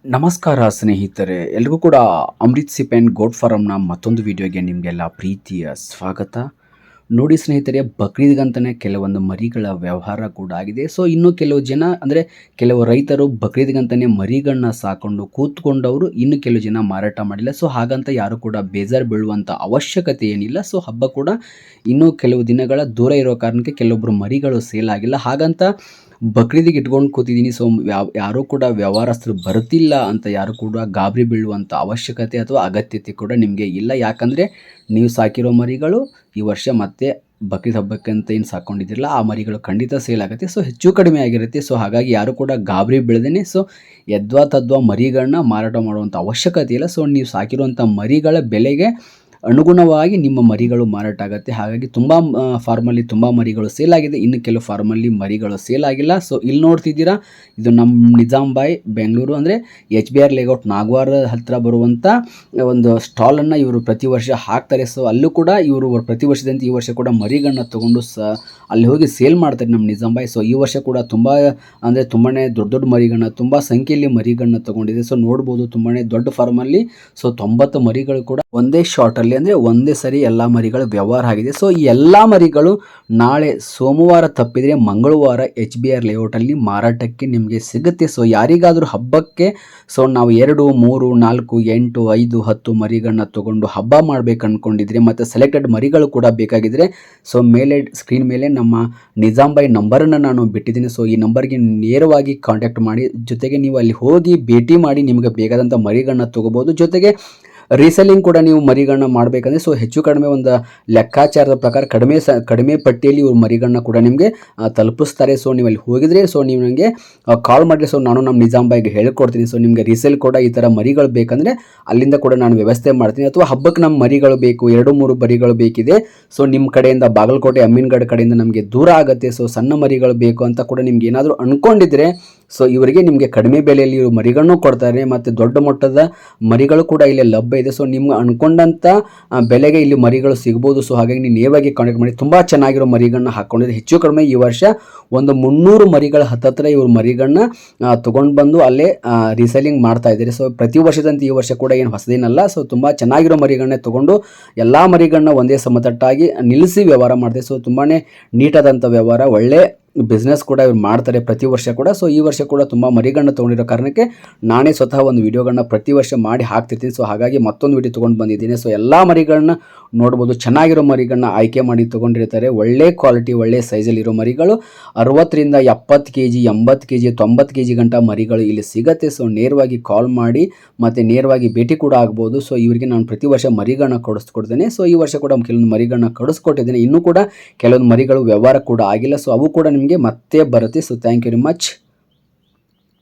ನಮಸ್ಕಾರ ಸ್ನೇಹಿತರೆ, ಎಲ್ರಿಗೂ ಕೂಡ ಅಮೃತ್ ಸಿಪ್ ಆ್ಯಂಡ್ ಗೋಟ್ ಫಾರಮ್ನ ಮತ್ತೊಂದು ವಿಡಿಯೋಗೆ ನಿಮಗೆಲ್ಲ ಪ್ರೀತಿಯ ಸ್ವಾಗತ. ನೋಡಿ ಸ್ನೇಹಿತರೆ, ಬಕ್ರೀದ್ಗಂತಲೇ ಕೆಲವೊಂದು ಮರಿಗಳ ವ್ಯವಹಾರ ಕೂಡ ಆಗಿದೆ. ಸೊ ಇನ್ನು ಕೆಲವು ಜನ ಅಂದರೆ ಕೆಲವು ರೈತರು ಬಕ್ರೀದ್ಗಂತಲೇ ಮರಿಗಳನ್ನ ಸಾಕೊಂಡು ಕೂತ್ಕೊಂಡವರು, ಇನ್ನು ಕೆಲವು ಜನ ಮಾರಾಟ ಮಾಡಿಲ್ಲ. ಸೊ ಹಾಗಂತ ಯಾರು ಕೂಡ ಬೇಜಾರು ಬೀಳುವಂಥ ಅವಶ್ಯಕತೆ ಏನಿಲ್ಲ. ಸೊ ಹಬ್ಬ ಕೂಡ ಇನ್ನೂ ಕೆಲವು ದಿನಗಳ ದೂರ ಇರೋ ಕಾರಣಕ್ಕೆ ಕೆಲವೊಬ್ಬರು ಮರಿಗಳು ಸೇಲ್ ಆಗಿಲ್ಲ. ಹಾಗಂತ ಬಕ್ರೀದಿಗೆ ಇಟ್ಕೊಂಡು ಕೂತಿದ್ದೀನಿ, ಸೊ ಯಾರೂ ಕೂಡ ವ್ಯವಹಾರಸ್ಥರು ಬರ್ತಿಲ್ಲ ಅಂತ ಯಾರು ಕೂಡ ಗಾಬರಿ ಬೀಳುವಂಥ ಅವಶ್ಯಕತೆ ಅಥವಾ ಅಗತ್ಯತೆ ಕೂಡ ನಿಮಗೆ ಇಲ್ಲ. ಯಾಕಂದರೆ ನೀವು ಸಾಕಿರೋ ಮರಿಗಳು ಈ ವರ್ಷ ಮತ್ತೆ ಬಕ್ರೀದ್ ಹಬ್ಬಕ್ಕಂತ ಏನು ಸಾಕೊಂಡಿದ್ದಿರಲ್ಲ, ಆ ಮರಿಗಳು ಖಂಡಿತ ಸೇಲ್ ಆಗುತ್ತೆ. ಸೊ ಹೆಚ್ಚು ಕಡಿಮೆ ಆಗಿರುತ್ತೆ. ಸೊ ಹಾಗಾಗಿ ಯಾರು ಕೂಡ ಗಾಬರಿ ಬೀಳದೇನೆ ಸೊ ಯದ್ವಾ ತದ್ವಾ ಮರಿಗಳನ್ನ ಮಾರಾಟ ಮಾಡುವಂಥ ಅವಶ್ಯಕತೆ ಇಲ್ಲ. ಸೊ ನೀವು ಸಾಕಿರುವಂಥ ಮರಿಗಳ ಬೆಲೆಗೆ ಅನುಗುಣವಾಗಿ ನಿಮ್ಮ ಮರಿಗಳು ಮಾರಾಟ ಆಗುತ್ತೆ. ಹಾಗಾಗಿ ತುಂಬ ಫಾರ್ಮಲ್ಲಿ ತುಂಬ ಮರಿಗಳು ಸೇಲ್ ಆಗಿದೆ, ಇನ್ನು ಕೆಲವು ಫಾರ್ಮಲ್ಲಿ ಮರಿಗಳು ಸೇಲ್ ಆಗಿಲ್ಲ. ಸೊ ಇಲ್ಲಿ ನೋಡ್ತಿದ್ದೀರಾ, ಇದು ನಮ್ಮ ನಿಜಾಂಬಾಯಿ ಬೆಂಗಳೂರು ಅಂದರೆ HBR ಲೇಔಟ್ ನಾಗವಾರ ಹತ್ತಿರ ಬರುವಂಥ ಒಂದು ಸ್ಟಾಲನ್ನು ಇವರು ಪ್ರತಿ ವರ್ಷ ಹಾಕ್ತಾರೆ. ಸೊ ಅಲ್ಲೂ ಕೂಡ ಇವರು ಪ್ರತಿ ವರ್ಷದಂತೆ ಈ ವರ್ಷ ಕೂಡ ಮರಿಗಳನ್ನ ತೊಗೊಂಡು ಅಲ್ಲಿ ಹೋಗಿ ಸೇಲ್ ಮಾಡ್ತಾರೆ ನಮ್ಮ ನಿಜಾಂಬಾಯಿ. ಸೊ ಈ ವರ್ಷ ಕೂಡ ತುಂಬ ಅಂದರೆ ತುಂಬಾ ದೊಡ್ಡ ಮರಿಗಳನ್ನ, ತುಂಬ ಸಂಖ್ಯೆಯಲ್ಲಿ ಮರಿಗಳನ್ನ ತೊಗೊಂಡಿದೆ. ಸೊ ನೋಡ್ಬೋದು, ತುಂಬಾ ದೊಡ್ಡ ಫಾರ್ಮಲ್ಲಿ ಸೊ 90 ಮರಿಗಳು ಕೂಡ ಒಂದೇ ಶಾರ್ಟಲ್ಲಿ ಅಂದರೆ ಒಂದೇ ಸರಿ ಎಲ್ಲ ಮರಿಗಳು ವ್ಯವಹಾರ ಆಗಿದೆ. ಸೊ ಈ ಎಲ್ಲ ಮರಿಗಳು ನಾಳೆ ಸೋಮವಾರ ತಪ್ಪಿದರೆ ಮಂಗಳವಾರ HBR ಲೇಔಟಲ್ಲಿ ಮಾರಾಟಕ್ಕೆ ನಿಮಗೆ ಸಿಗುತ್ತೆ. ಸೊ ಯಾರಿಗಾದರೂ ಹಬ್ಬಕ್ಕೆ ಸೊ ನಾವು 2, 3, 4, 8, 5, 10 ಮರಿಗಳನ್ನ ತೊಗೊಂಡು ಹಬ್ಬ ಮಾಡಬೇಕು ಅಂದ್ಕೊಂಡಿದ್ರೆ ಮತ್ತು ಸೆಲೆಕ್ಟೆಡ್ ಮರಿಗಳು ಕೂಡ ಬೇಕಾಗಿದ್ದರೆ ಸೊ ಮೇಲೆ ಸ್ಕ್ರೀನ್ ಮೇಲೆ ನಮ್ಮ ನಿಜಾಂಬಾಯಿ ನಂಬರನ್ನು ನಾನು ಬಿಟ್ಟಿದ್ದೀನಿ. ಸೊ ಈ ನಂಬರ್ಗೆ ನೇರವಾಗಿ ಕಾಂಟ್ಯಾಕ್ಟ್ ಮಾಡಿ, ಜೊತೆಗೆ ನೀವು ಅಲ್ಲಿ ಹೋಗಿ ಭೇಟಿ ಮಾಡಿ ನಿಮಗೆ ಬೇಕಾದಂಥ ಮರಿಗಳನ್ನ ತೊಗೋಬೋದು. ಜೊತೆಗೆ ರೀಸೆಲ್ಲಿಂಗ್ ಕೂಡ ನೀವು ಮರಿಗಳನ್ನ ಮಾಡಬೇಕಂದ್ರೆ ಸೊ ಹೆಚ್ಚು ಕಡಿಮೆ ಒಂದು ಲೆಕ್ಕಾಚಾರದ ಪ್ರಕಾರ ಕಡಿಮೆ ಪಟ್ಟಿಯಲ್ಲಿ ಇವರು ಮರಿಗಳನ್ನ ಕೂಡ ನಿಮಗೆ ತಲುಪಿಸ್ತಾರೆ. ಸೊ ನೀವು ಅಲ್ಲಿ ಹೋಗಿದ್ರೆ ಸೊ ನೀವು ನನಗೆ ಕಾಲ್ ಮಾಡಿರಿ. ಸೊ ನಾನು ನಮ್ಮ ನಿಜಾಂಬಾಯಿಗೆ ಹೇಳ್ಕೊಡ್ತೀನಿ. ಸೊ ನಿಮಗೆ ರೀಸೇಲ್ ಕೂಡ ಈ ಥರ ಮರಿಗಳು ಬೇಕಂದರೆ ಅಲ್ಲಿಂದ ಕೂಡ ನಾನು ವ್ಯವಸ್ಥೆ ಮಾಡ್ತೀನಿ. ಅಥವಾ ಹಬ್ಬಕ್ಕೆ ನಮ್ಮ ಮರಿಗಳು ಬೇಕು, 2-3 ಮರಿಗಳು ಬೇಕಿದೆ, ಸೊ ನಿಮ್ಮ ಕಡೆಯಿಂದ ಬಾಗಲಕೋಟೆ ಅಮ್ಮಿನಗಡ ಕಡೆಯಿಂದ ನಮಗೆ ದೂರ ಆಗುತ್ತೆ, ಸೊ ಸಣ್ಣ ಮರಿಗಳು ಬೇಕು ಅಂತ ಕೂಡ ನಿಮ್ಗೆ ಏನಾದರೂ ಅಂದ್ಕೊಂಡಿದ್ರೆ ಸೊ ಇವರಿಗೆ ನಿಮಗೆ ಕಡಿಮೆ ಬೆಲೆಯಲ್ಲಿ ಇವರು ಮರಿಗಳನ್ನು ಕೊಡ್ತಾರೆ ಮತ್ತು ದೊಡ್ಡ ಮಟ್ಟದ ಮರಿಗಳು ಕೂಡ ಇಲ್ಲಿ ಲಭ್ಯ ಇದೆ. ಸೊ ನಿಮ್ಗೆ ಅಂದ್ಕೊಂಡಂಥ ಬೆಲೆಗೆ ಇಲ್ಲಿ ಮರಿಗಳು ಸಿಗ್ಬೋದು. ಸೊ ಹಾಗಾಗಿ ನೀವು ನೇರವಾಗಿ ಕಾಂಟ್ಯಾಕ್ಟ್ ಮಾಡಿ. ತುಂಬ ಚೆನ್ನಾಗಿರೋ ಮರಿಗಳನ್ನ ಹಾಕ್ಕೊಂಡಿದ್ರೆ ಹೆಚ್ಚು ಕಡಿಮೆ ಈ ವರ್ಷ ಒಂದು 300 ಮರಿಗಳ ಹತ್ತಿರ ಇವರು ಮರಿಗಳನ್ನ ತೊಗೊಂಡು ಬಂದು ಅಲ್ಲೇ ರೀಸೇಲಿಂಗ್ ಮಾಡ್ತಾ ಇದ್ದಾರೆ. ಸೊ ಪ್ರತಿ ವರ್ಷದಂತೆ ಈ ವರ್ಷ ಕೂಡ ಏನು ಹೊಸದೇನಲ್ಲ. ಸೊ ತುಂಬ ಚೆನ್ನಾಗಿರೋ ಮರಿಗಳನ್ನೇ ತೊಗೊಂಡು ಎಲ್ಲ ಮರಿಗಳನ್ನ ಒಂದೇ ಸಮತಟ್ಟಾಗಿ ನಿಲ್ಲಿಸಿ ವ್ಯವಹಾರ ಮಾಡ್ತಾರೆ. ಸೊ ತುಂಬಾ ನೀಟಾದಂಥ ವ್ಯವಹಾರ, ಒಳ್ಳೆ ಬಿಸ್ನೆಸ್ ಕೂಡ ಇವ್ರು ಮಾಡ್ತಾರೆ ಪ್ರತಿ ವರ್ಷ ಕೂಡ. ಸೊ ಈ ವರ್ಷ ಕೂಡ ತುಂಬ ಮರಿಗಳನ್ನ ತೊಗೊಂಡಿರೋ ಕಾರಣಕ್ಕೆ ನಾನೇ ಸ್ವತಃ ಒಂದು ವಿಡಿಯೋಗಳನ್ನ ಪ್ರತಿ ವರ್ಷ ಮಾಡಿ ಹಾಕ್ತಿರ್ತೀನಿ. ಸೊ ಹಾಗಾಗಿ ಮತ್ತೊಂದು ವಿಡಿಯೋ ತೊಗೊಂಡು ಬಂದಿದ್ದೀನಿ. ಸೊ ಎಲ್ಲ ಮರಿಗಳನ್ನ ನೋಡ್ಬೋದು, ಚೆನ್ನಾಗಿರೋ ಮರಿಗಳನ್ನ ಆಯ್ಕೆ ಮಾಡಿ ತೊಗೊಂಡಿರ್ತಾರೆ. ಒಳ್ಳೆ ಕ್ವಾಲಿಟಿ, ಒಳ್ಳೆ ಸೈಜಲ್ಲಿರೋ ಮರಿಗಳು 60ರಿಂದ 70 kg, 80 kg, 90 kg ಗಂಟ ಮರಿಗಳು ಇಲ್ಲಿ ಸಿಗುತ್ತೆ. ಸೊ ನೇರವಾಗಿ ಕಾಲ್ ಮಾಡಿ ಮತ್ತು ನೇರವಾಗಿ ಭೇಟಿ ಕೂಡ ಆಗ್ಬೋದು. ಸೊ ಇವರಿಗೆ ನಾನು ಪ್ರತಿ ವರ್ಷ ಮರಿಗಳನ್ನ ಕೊಡಿಸ್ಕೊಡ್ತೇನೆ. ಸೊ ಈ ವರ್ಷ ಕೂಡ ಕೆಲವೊಂದು ಮರಿಗಳನ್ನ ಕೊಡಿಸ್ಕೊಟ್ಟಿದ್ದೇನೆ. ಇನ್ನೂ ಕೂಡ ಕೆಲವೊಂದು ಮರಿಗಳು ವ್ಯವಹಾರ ಕೂಡ ಆಗಿಲ್ಲ. ಸೊ ಅವು ಕೂಡ ನಿಮಗೆ ಮತ್ತೆ ಬರುತ್ತೆ. So thank you very much.